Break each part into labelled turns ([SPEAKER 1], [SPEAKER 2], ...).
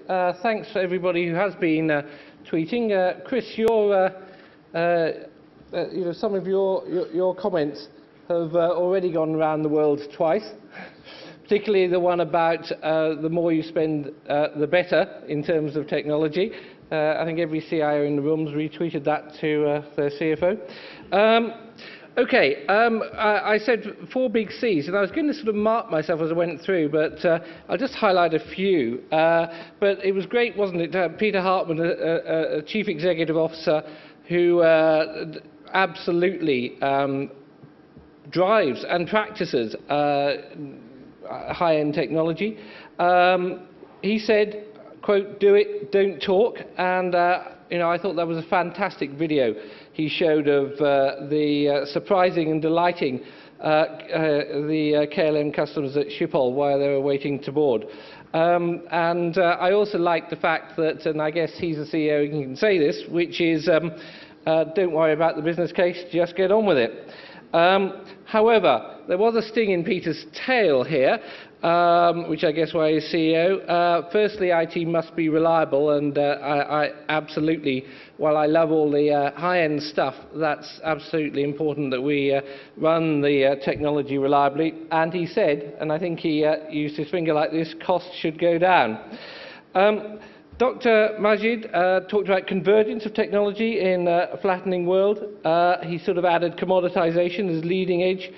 [SPEAKER 1] Thanks for everybody who has been tweeting. Chris, some of your comments have already gone around the world twice, particularly the one about the more you spend, the better in terms of technology. I think every CIO in the room's retweeted that to their CFO. I said 4 big C's, and I was going to sort of mark myself as I went through, but I'll just highlight a few. But it was great, wasn't it, Peter Hartman, a Chief Executive Officer who absolutely drives and practices high-end technology. He said, quote, "Do it, don't talk," and I thought that was a fantastic video he showed of the surprising and delighting the KLM customers at Schiphol while they were waiting to board. I also like the fact that, and I guess he's the CEO and he can say this, which is don't worry about the business case, just get on with it. However, there was a sting in Peter's tail here, which I guess why he's CEO. Firstly, IT must be reliable, and I absolutely, while I love all the high-end stuff, that's absolutely important that we run the technology reliably. And he said, and I think he used his finger like this, costs should go down. Dr. Majid talked about convergence of technology in a flattening world. He sort of added commoditization as leading edge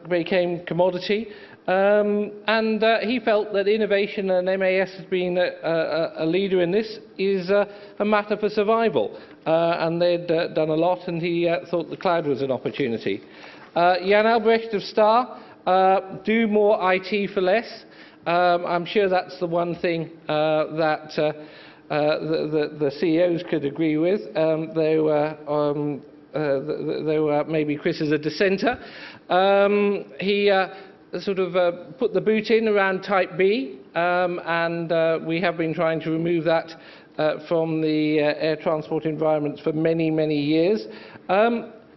[SPEAKER 1] became commodity. He felt that innovation, and MAS has been a leader in this, is a matter for survival. And they'd done a lot, and he thought the cloud was an opportunity. Jan Albrecht of Star, do more IT for less. I'm sure that's the one thing that the CEOs could agree with, though maybe Chris is a dissenter. He sort of put the boot in around Type B, and we have been trying to remove that from the air transport environments for many, many years.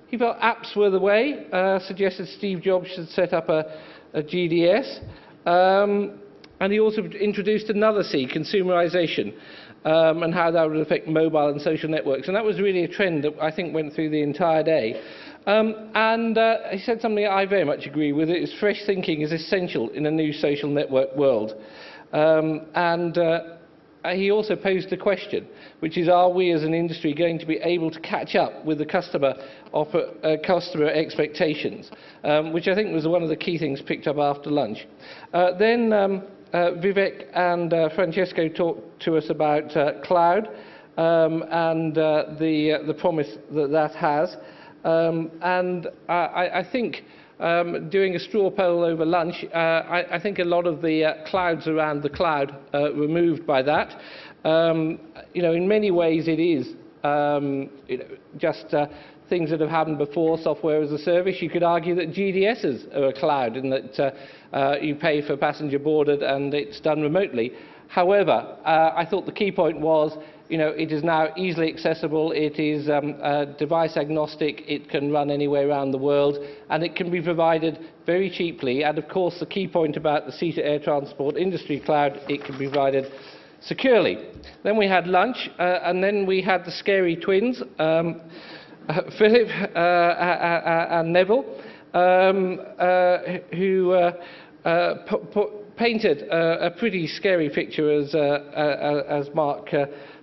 [SPEAKER 1] He felt apps were the way, suggested Steve Jobs should set up a GDS. And he also introduced another C, consumerization, and how that would affect mobile and social networks. And that was really a trend that I think went through the entire day. He said something I very much agree with. It is fresh thinking is essential in a new social network world. He also posed a question, which is, are we as an industry going to be able to catch up with the customer expectations, which I think was one of the key things picked up after lunch. Then Vivek and Francesco talked to us about cloud and the promise that that has. I think doing a straw poll over lunch, I think a lot of the clouds around the cloud were moved by that. In many ways it is just things that have happened before, software as a service. You could argue that GDSs are a cloud in that you pay for passenger boarded and it's done remotely. However, I thought the key point was, it is now easily accessible, it is device agnostic, it can run anywhere around the world, and it can be provided very cheaply. And of course, the key point about the SITA Air Transport Industry Cloud, it can be provided securely. Then we had lunch, and then we had the scary twins, Philip and Neville, who painted a pretty scary picture, as Mark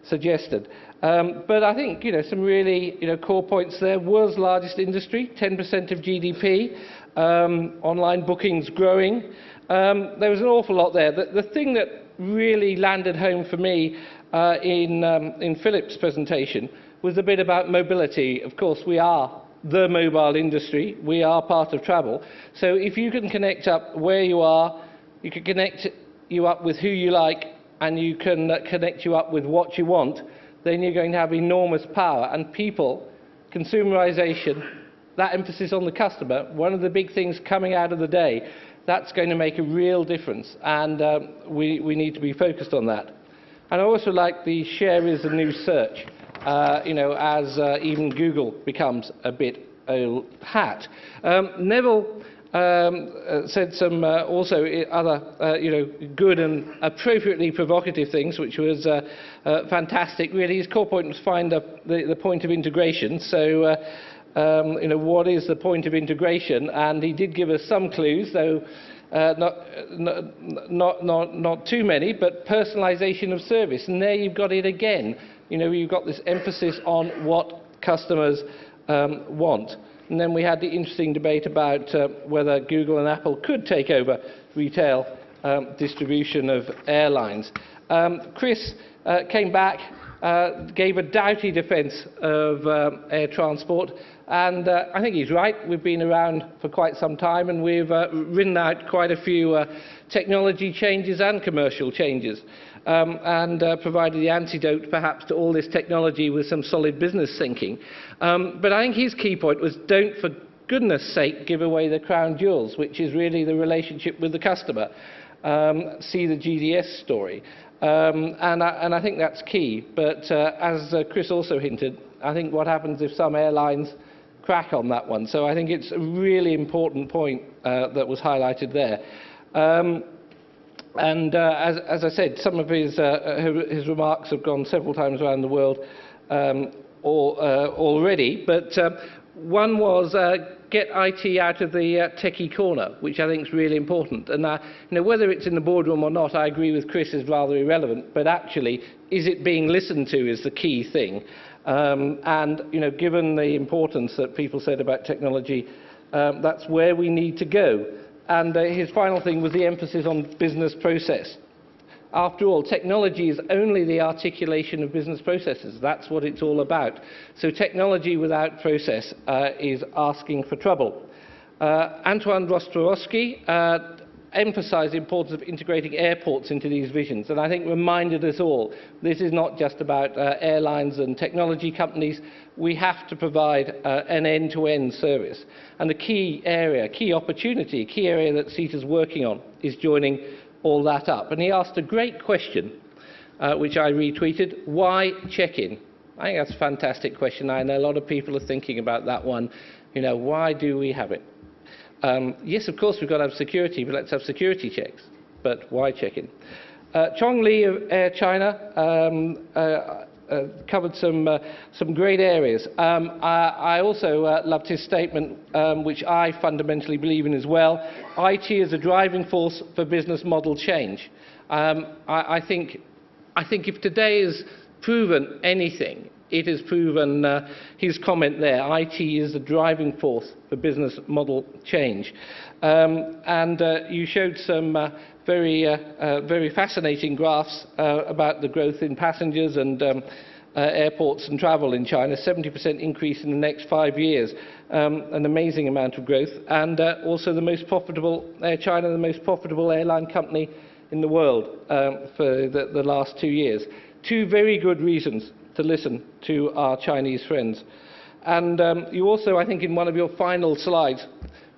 [SPEAKER 1] suggested. But I think some really core points there. World's largest industry, 10% of GDP, online bookings growing. There was an awful lot there. The thing that really landed home for me in Philip's presentation was a bit about mobility. Of course, we are the mobile industry. We are part of travel. So if you can connect up where you are, you can connect you up with who you like, and you can connect you up with what you want, then you're going to have enormous power. And people, consumerization, that emphasis on the customer, one of the big things coming out of the day, that's going to make a real difference. And we need to be focused on that. And I also like the share is the new search, as even Google becomes a bit old hat. Neville said some also other good and appropriately provocative things, which was fantastic. Really, his core point was find the point of integration. So, what is the point of integration? And he did give us some clues, though not too many. But personalisation of service, and there you've got it again. You've got this emphasis on what customers want. And then we had the interesting debate about whether Google and Apple could take over retail distribution of airlines. Chris came back, gave a doughty defence of air transport, and I think he's right. We've been around for quite some time, and we've ridden out quite a few technology changes and commercial changes, and provided the antidote perhaps to all this technology with some solid business thinking. But I think his key point was, don't for goodness sake give away the crown jewels, which is really the relationship with the customer. See the GDS story. And I think that's key. But as Chris also hinted, I think what happens if some airlines crack on that one. So I think it's a really important point that was highlighted there. As I said, some of his remarks have gone several times around the world already, but one was get IT out of the techie corner, which I think is really important. And whether it's in the boardroom or not, I agree with Chris, is rather irrelevant. But actually, is it being listened to is the key thing. Given the importance that people said about technology, that's where we need to go. And his final thing was the emphasis on business process. After all, technology is only the articulation of business processes. That's what it's all about. So technology without process is asking for trouble. Antoine Rostorowski emphasised the importance of integrating airports into these visions, and I think reminded us all, this is not just about airlines and technology companies. We have to provide an end-to-end service. And the key area, key opportunity, key area that SITA is working on is joining all that up. And he asked a great question, which I retweeted: why check-in? I think that's a fantastic question. I know a lot of people are thinking about that one. Why do we have it? Yes, of course, we've got to have security, but let's have security checks. But why check-in? Chong Li of Air China covered some great areas. I also loved his statement, which I fundamentally believe in as well. IT is a driving force for business model change. I think if today has proven anything, it has proven his comment there. IT is a driving force for business model change. You showed some very fascinating graphs about the growth in passengers and airports and travel in China, 70% increase in the next 5 years, an amazing amount of growth, and also the most profitable, Air China, the most profitable airline company in the world for the last 2 years. Two very good reasons to listen to our Chinese friends. And you also, I think, in one of your final slides,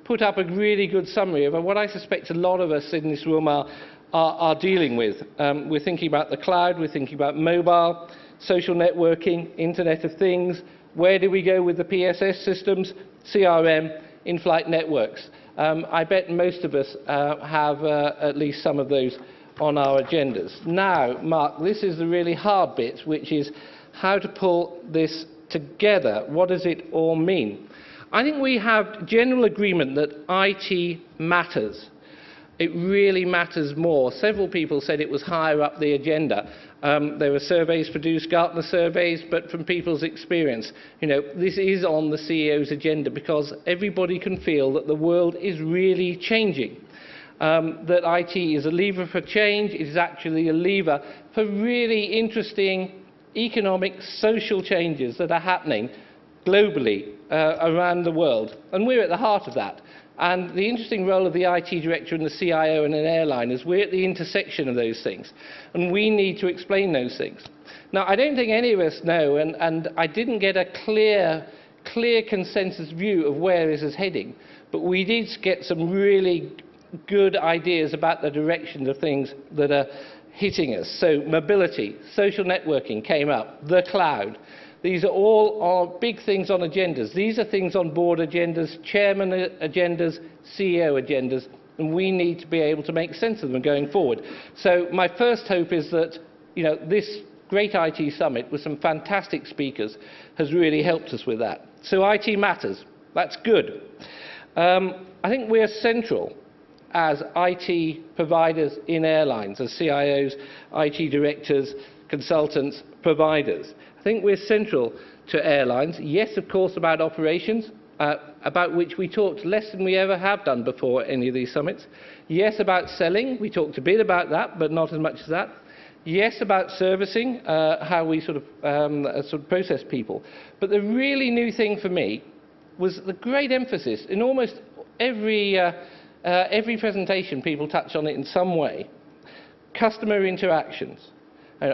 [SPEAKER 1] put up a really good summary of what I suspect a lot of us in this room are dealing with. We're thinking about the cloud, we're thinking about mobile, social networking, Internet of Things. Where do we go with the PSS systems, CRM, in-flight networks? I bet most of us have at least some of those on our agendas. Now, Mark, this is the really hard bit, which is how to pull this together. What does it all mean? I think we have general agreement that IT matters. It really matters more. Several people said it was higher up the agenda. There were surveys produced, Gartner surveys, but from people's experience, this is on the CEO's agenda because everybody can feel that the world is really changing. That IT is a lever for change, it is actually a lever for really interesting economic, social changes that are happening globally around the world. And we're at the heart of that. And the interesting role of the IT director and the CIO in an airline is we're at the intersection of those things. And we need to explain those things. Now, I don't think any of us know, and I didn't get a clear consensus view of where this is heading, but we did get some really good ideas about the direction of things that are hitting us. So mobility, social networking came up, the cloud. These are all big things on agendas. These are things on board agendas, chairman agendas, CEO agendas, and we need to be able to make sense of them going forward. So my first hope is that this great IT summit with some fantastic speakers has really helped us with that. So IT matters. That's good. I think we're central as IT providers in airlines, as CIOs, IT directors, consultants, providers. I think we're central to airlines. Yes, of course, about operations, about which we talked less than we ever have done before at any of these summits. Yes, about selling. We talked a bit about that, but not as much as that. Yes, about servicing, how we sort of process people. But the really new thing for me was the great emphasis in almost every presentation. People touch on it in some way. Customer interactions.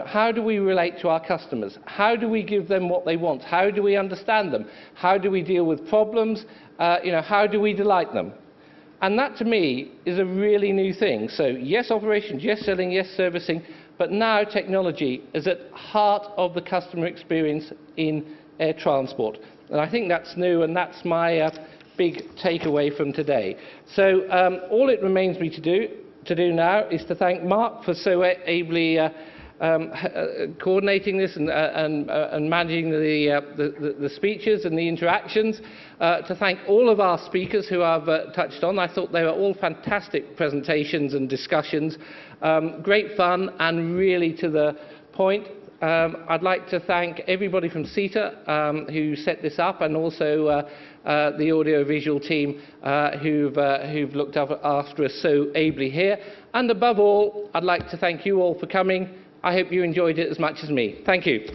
[SPEAKER 1] How do we relate to our customers? How do we give them what they want? How do we understand them? How do we deal with problems? How do we delight them? And that, to me, is a really new thing. So, yes, operations, yes, selling, yes, servicing, but now technology is at the heart of the customer experience in air transport. And I think that's new, and that's my big takeaway from today. So all it remains me to do now is to thank Mark for so ably coordinating this and managing the speeches and the interactions, to thank all of our speakers who I've touched on. I thought they were all fantastic presentations and discussions, great fun and really to the point. I'd like to thank everybody from SITA who set this up, and also the audio-visual team who've looked after us so ably here. And above all, I'd like to thank you all for coming. I hope you enjoyed it as much as me. Thank you.